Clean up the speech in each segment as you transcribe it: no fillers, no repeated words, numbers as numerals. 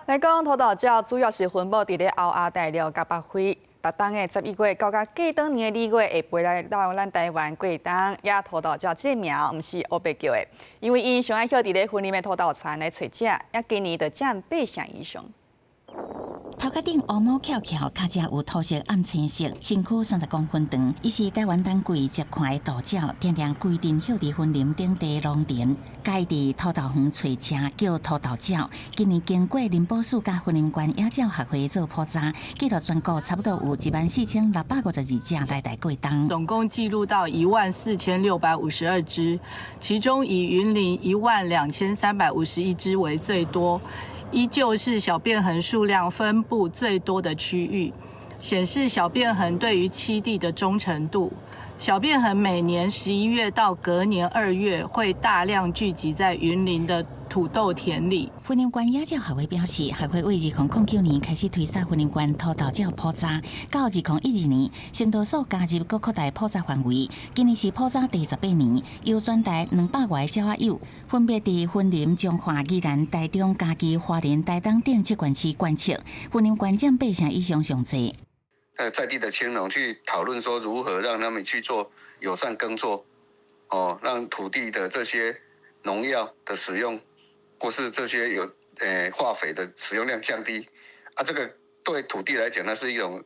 来讲，土豆鸟主要是分布伫咧欧亚大陆甲北非。逐冬的11月到甲过当年的2月，会飞来到咱台湾过冬。野土豆鸟这名毋是乌白叫的，因为因上爱捡伫咧森林的土豆田来找食，也今年就占8成以上。头壳顶乌毛翘翘，脚只有土色暗青色，身躯30公分长。伊是台湾当季接看的豆鸟，定定规定休伫森林顶地农田，家伫土豆园找食，叫土豆鸟。今年经过林保署甲森林馆野鸟学会做普查，记录全国差不多有14652只来台过冬。总共记录到14652只，其中以云林12351只为最多。依旧是小便痕数量分布最多的区域，显示小便痕对于栖地的忠诚度。小便痕每年11月到隔年2月会大量聚集在云林的土豆田里。森林馆野鸟学会表示，学会为2009年开始推展森林馆土豆鸟普查，到2012年，成都所加入搁扩大普查范围。今年是普查第18年，由全台200外鸟仔友，分别伫森林、彰化、宜兰、台中、嘉义、花莲、台东等7县市观测，森林馆占8成以上上济。在地的青农去讨论说如何让他们去做友善耕作，让土地的这些农药的使用，或是这些化肥的使用量降低，这个对土地来讲，那是一种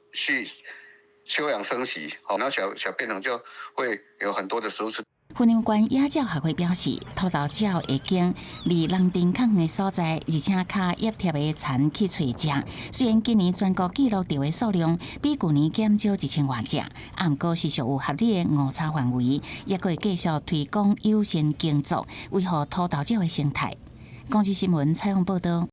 休养生息，然后小便桶就会有很多的食物吃。森林馆野鸟学会表示，土豆鸟会经离人丁较远的所在，而且较叶贴的田去找食。虽然今年全国记录到的数量比去年减少1000多只，不过是属有合理的误差范围，也会继续推广友善耕作，维护土豆鸟的生态。公视新闻采访报道。